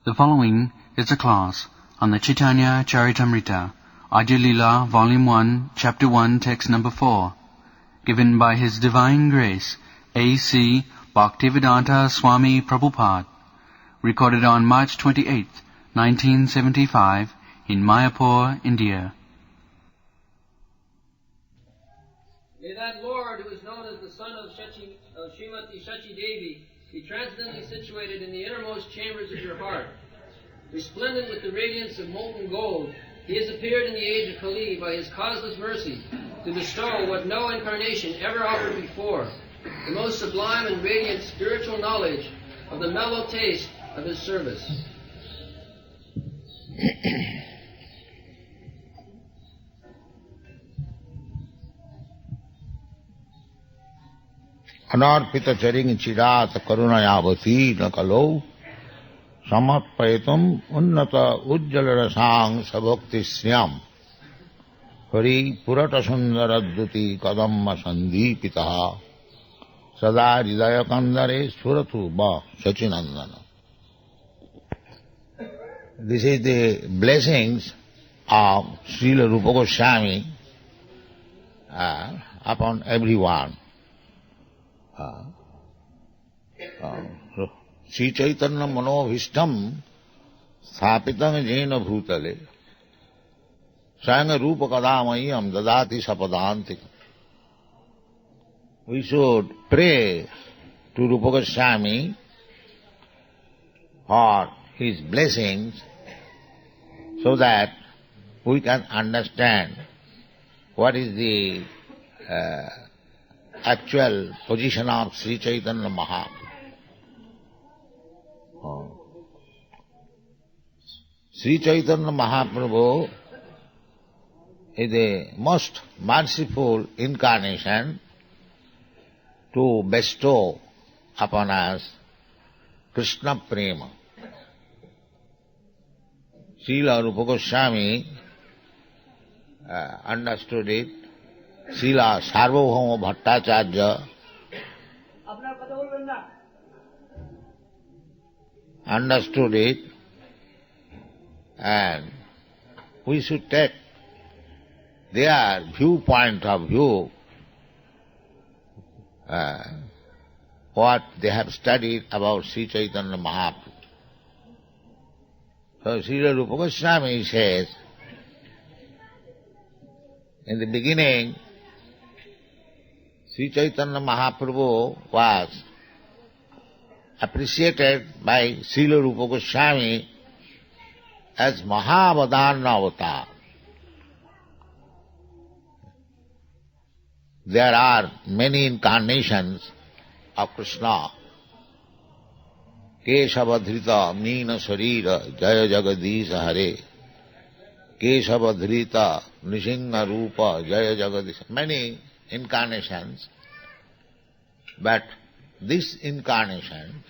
The following is a class on the Caitanya-caritāmṛta, Ādi-līlā, Volume 1, Chapter 1, Text number 4, given by His Divine Grace, A.C. Bhaktivedanta Swami Prabhupada, recorded on March 28, 1975, in Mayapur, India. May that Lord, who is known as the son of Srimati Shachi Devi, be transcendently situated in the innermost chambers of your heart. Resplendent with the radiance of molten gold, He has appeared in the age of Kali by His causeless mercy to bestow what no incarnation ever offered before, the most sublime and radiant spiritual knowledge of the mellow taste of His service. अनार्पित चरिंग चिरात करुणयावती न कलो समर्पयितुम उन्नत उज्ज्वल रसांग सभक्ति श्याम हरि पुरट सुंदर द्युति कदम संदीपिता सदा हृदय कंदरे सुरथु ब Sachinandan. This is the blessings of Srila Rupa Goswami upon everyone. Shri Chaitanya मनोभीष्टम स्थापितं येन भूतले स्वयं रूप कदामह्यं ददाति सपदान्तिकम्. We should pray to Rupa Goswami for his blessings so that we can understand what is the actual position of Sri Chaitanya Mahaprabhu. Sri Chaitanya Mahaprabhu is the most merciful incarnation to bestow upon us Krishna Prema. Srila Rupa Goswami understood it. Srila Sarvabhauma Bhattacharya understood it, and we should take their viewpoint of view, what they have studied about Sri Chaitanya Mahaprabhu. So Srila Rupa Goswami says, in the beginning, Sri Chaitanya Mahaprabhu was appreciated by Srila Rupa Goswami as Mahavadana avatar. There are many incarnations of Krishna. Keshavadhrita Meena Sharira Jaya Jagadisha Hare. Keshavadhrita Nrisingha Rupa Jaya Jagadisha. Many incarnations, but this incarnation,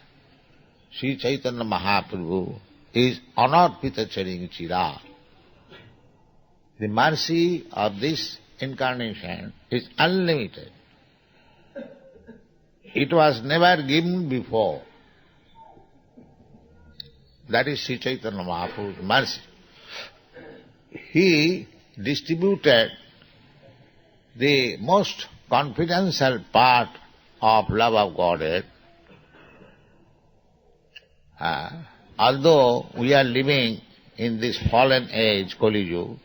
Sri Chaitanya Mahaprabhu, is anarpita charing chira. The mercy of this incarnation is unlimited. It was never given before. That is Sri Chaitanya Mahaprabhu's mercy. He distributed the most confidential part of love of Godhead. Although we are living in this fallen age, Kali Yuga,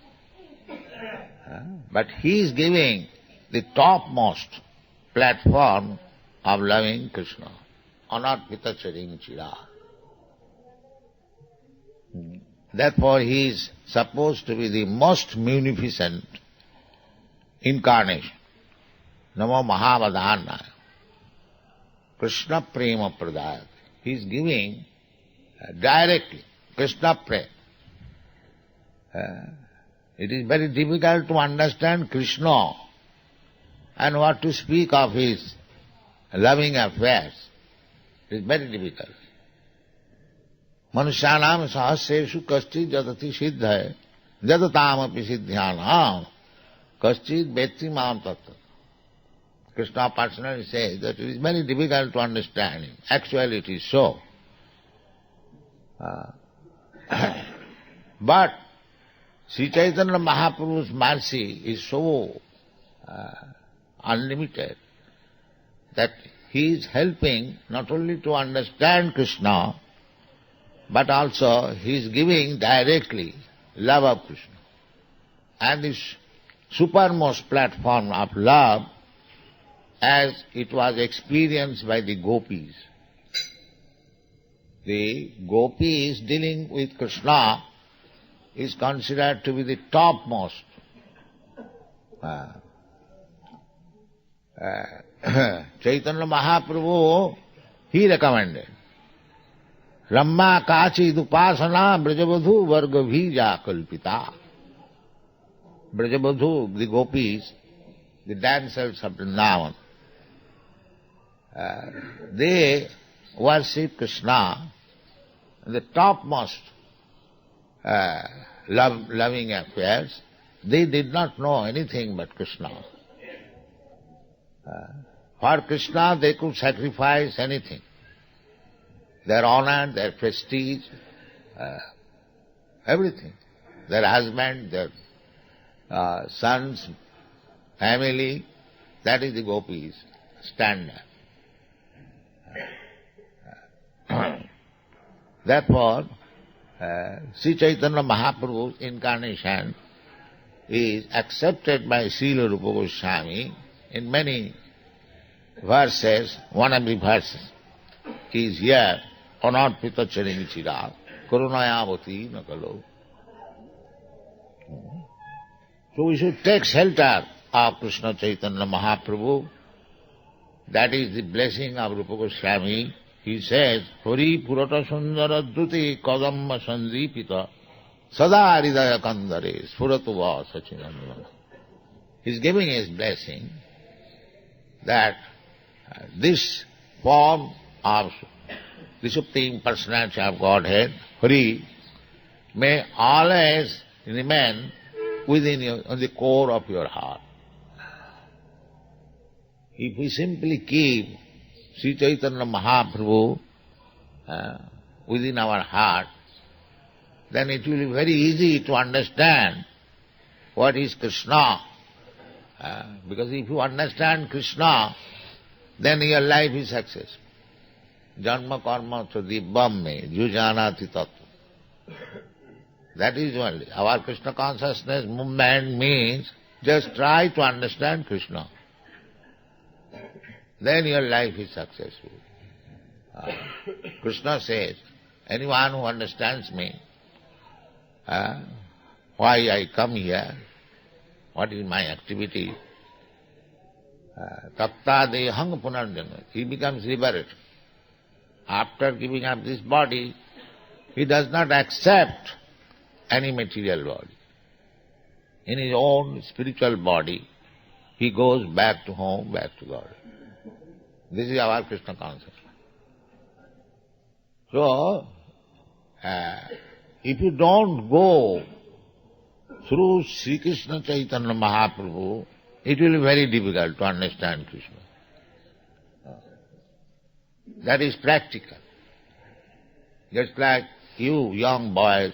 but he is giving the topmost platform of loving Krishna. Anarpita charing chira. Therefore he is supposed to be the most munificent incarnation. Namo Mahavadana. Krishna Prema Pradayat. He is giving directly Krishna Prema. It is very difficult to understand Krishna and what to speak of his loving affairs. It is very difficult. Manusyanam sahasreshu kaschid jatati siddhaya jatatam siddhyanam kaschid vetti mam tattva. Krishna personally says that it is very difficult to understand him. Actually it is so. But Sri Chaitanya Mahaprabhu's mercy is so unlimited that he is helping not only to understand Krishna, but also he is giving directly love of Krishna. And this supermost platform of love, as it was experienced by the gopis. The gopis dealing with Krishna is considered to be the topmost. Chaitanya Mahaprabhu, he recommended Ramma Kachi Dupasana Brajavadhu Vargabhija Kalpita. Brajavadhu, the gopis, the dancers of Vrindavan, they worship Krishna, the topmost loving affairs. They did not know anything but Krishna. For Krishna they could sacrifice anything. Their honor, their prestige, everything. Their husband, their sons, family, that is the gopis' standard. Therefore, Sri Chaitanya Mahaprabhu's incarnation is accepted by Srila Rupa Goswami in many verses. One of the verses is here, Anarpita Charimichira, Karunayavati Nakalo. So we should take shelter of Krishna Chaitanya Mahaprabhu. That is the blessing of Rupa Goswami. He says, Hari Purata Sundara Duti Kadamma Sandipita Sada Hridaya Kandare Spuratuva Sachinandana. He is giving his blessing that this form of the Supreme Personality of Godhead, Hari, may always remain within you, on the core of your heart. If we simply keep Sri Chaitanya Mahaprabhu within our heart, then it will be very easy to understand what is Krishna. Because if you understand Krishna, then your life is successful. Janma karma tadibam me jujanati tattva. That is only. Our Krishna consciousness movement means just try to understand Krishna. Then your life is successful. Krishna says, anyone who understands me, why I come here, what is my activity, tatta dehang punarjanma, he becomes liberated. After giving up this body, he does not accept any material body. In his own spiritual body, he goes back to home, back to God. This is our Krishna consciousness. So, if you don't go through Sri Krishna Chaitanya Mahaprabhu, it will be very difficult to understand Krishna. That is practical. Just like you young boys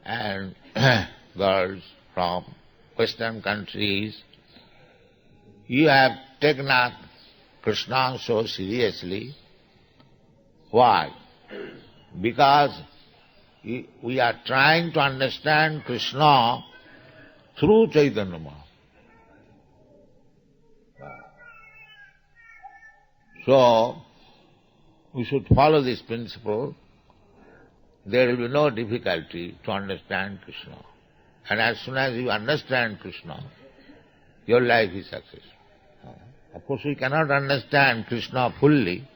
and girls from Western countries, you have taken up Krishna so seriously. Why? Because we are trying to understand Krishna through Chaitanya Mahaprabhu. So, we should follow this principle. There will be no difficulty to understand Krishna. And as soon as you understand Krishna, your life is successful. Of course, we cannot understand Krishna fully.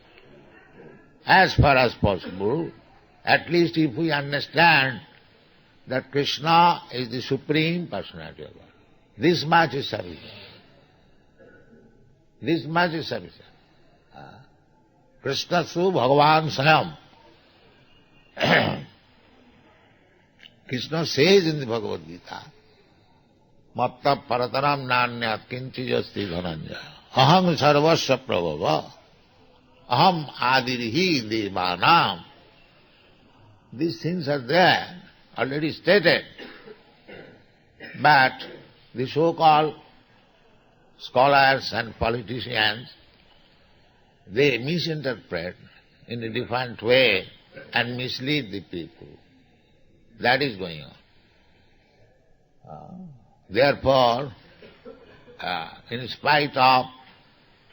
As far as possible, at least if we understand that Krishna is the Supreme Personality of God, this much is sufficient. This much is sufficient. Krishna Su Bhagavan Swayam. Krishna says in the Bhagavad Gita, Matta Parataram Nanyat Kinchijasti Dhananjaya Aham Sarvasya Prabhava Aham Ādi-līlā Devanam these things are there, already stated. But the so-called scholars and politicians, they misinterpret in a different way and mislead the people. That is going on. Therefore, in spite of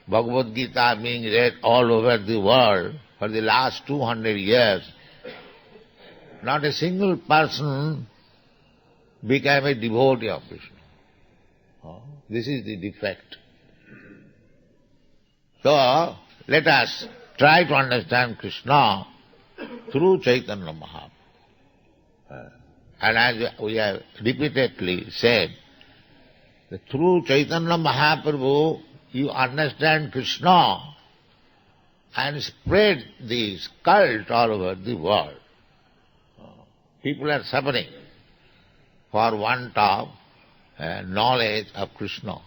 Bhagavad Gita being read all over the world for the last 200 years, not a single person became a devotee of Krishna. This is the defect. So, let us try to understand Krishna through Chaitanya Mahaprabhu. And as we have repeatedly said, that through Chaitanya Mahaprabhu you understand Krishna and spread this cult all over the world. People are suffering for want of knowledge of Krishna.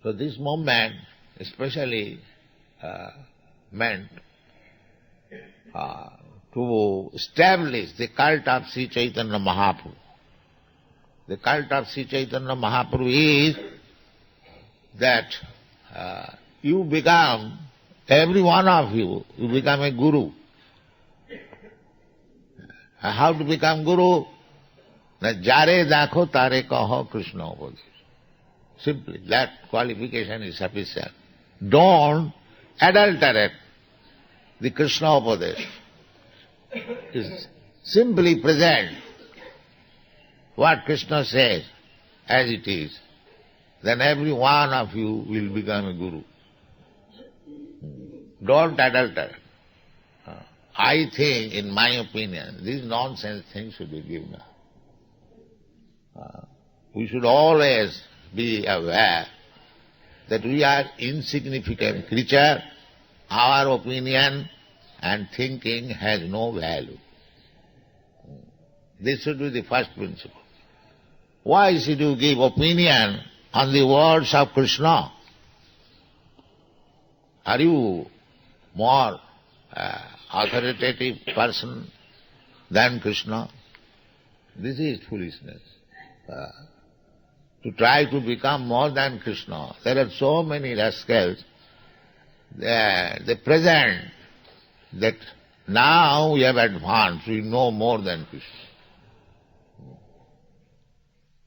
So this movement especially meant to establish the cult of Sri Chaitanya Mahaprabhu. The cult of Sri Chaitanya Mahaprabhu is that you become, every one of you become a guru. How to become guru? Jare dakho tare kaho Krishna upadesh. Simply, that qualification is sufficient. Don't adulterate the Krishna upadesh. Simply present what Krishna says as it is. Then every one of you will become a guru. Don't adulterate. I think, in my opinion, these nonsense things should be given up. We should always be aware that we are insignificant creature, our opinion and thinking has no value. This should be the first principle. Why should you give opinion on the words of Krishna? Are you more authoritative person than Krishna? This is foolishness. To try to become more than Krishna. There are so many rascals. They present that now we have advanced, we know more than Krishna.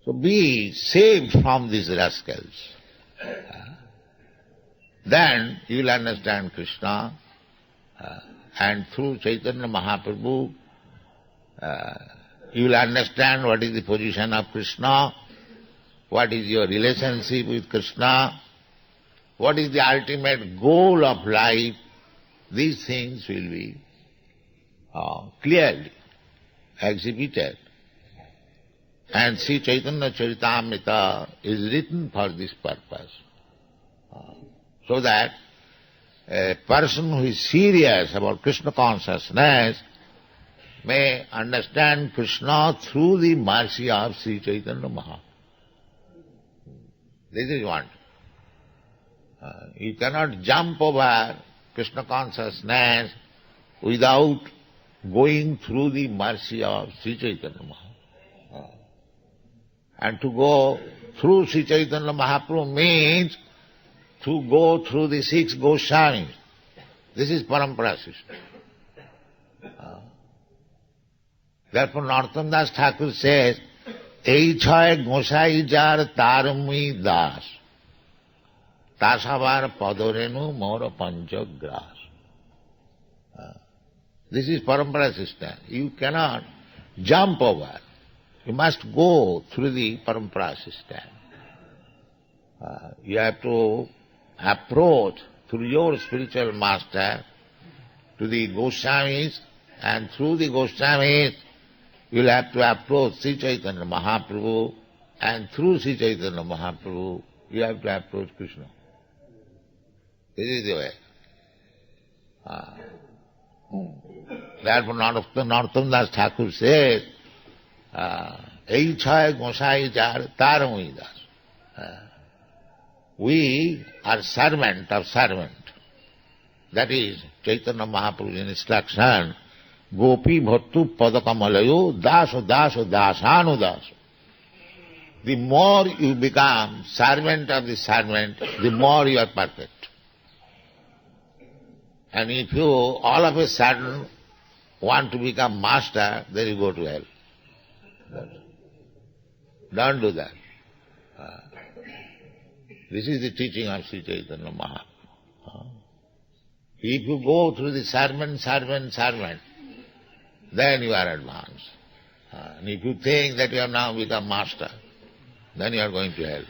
So be saved from these rascals. Then you will understand Krishna, and through Chaitanya Mahaprabhu you will understand what is the position of Krishna, what is your relationship with Krishna, what is the ultimate goal of life. These things will be clearly exhibited. And Sri Caitanya-caritāmṛta is written for this purpose, so that a person who is serious about Krishna consciousness may understand Krishna through the mercy of Sri Chaitanya Mahaprabhu. This is one. You cannot jump over Krishna consciousness without going through the mercy of Sri Chaitanya Mahaprabhu. And to go through Sri Chaitanya Mahaprabhu means to go through the 6 Goswamis. This is parampara system. Therefore Narottam Das Thakur says, Ei chhay Gosai jar tarmi das, tasavar padorenu mora panchagras. This is parampara system. You cannot jump over. You must go through the parampara system. You have to approach through your spiritual master to the Goswamis, and through the Goswamis you will have to approach Sri Chaitanya Mahaprabhu, and through Sri Chaitanya Mahaprabhu you have to approach Krishna. This is the way. Therefore Narottam Das Thakur says, Ei chhay Gosai jar tarmi das. We are servant of servant. That is Chaitanya Mahaprabhu's instruction, Gopi Bhattu Padakamalayo Daso Daso Dasanu Daso. The more you become servant of the servant, the more you are perfect. And if you all of a sudden want to become master, then you go to hell. Don't do that. This is the teaching of Sri Chaitanya Mahaprabhu. If you go through the servant, then you are advanced. And if you think that you have now become master, then you are going to hell.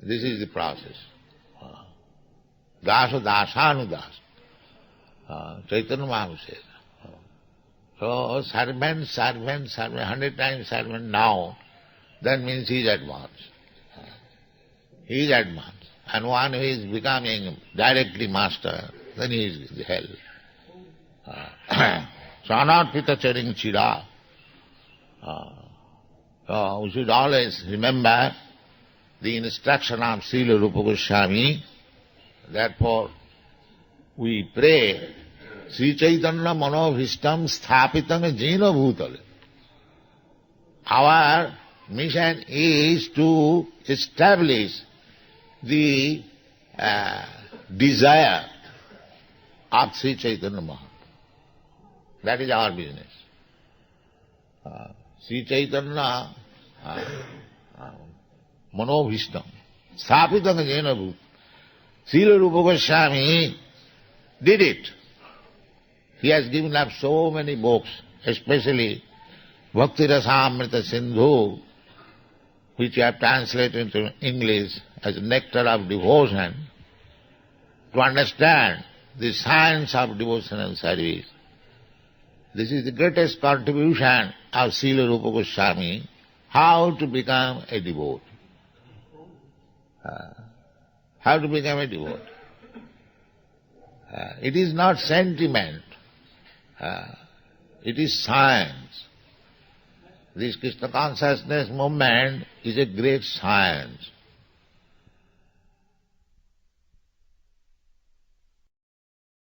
This is the process. Dasa dasanu das. Chaitanya Mahaprabhu says. So servant, 100 times servant now, that means he is advanced. He is advanced. And one who is becoming directly master, then he is in hell. Sanatana charing chira. So we should always remember the instruction of Srila Rupa Goswami. Therefore, we pray, Sri Chaitanya Manobhishtam Sthapitam Jena Bhutale. Our mission is to establish the desire of Sri Chaitanya Mahaprabhu. That is our business. Sri Chaitanya Manobhishtam Sthapitam Jena Bhutale. Srila Rupa Goswami did it. He has given up so many books, especially Bhakti Rasamrita Sindhu, which we have translated into English as Nectar of Devotion, to understand the science of devotional service. This is the greatest contribution of Srila Rupa Goswami, how to become a devotee. How to become a devotee. It is not sentiment. It is science. This Krishna consciousness movement is a great science.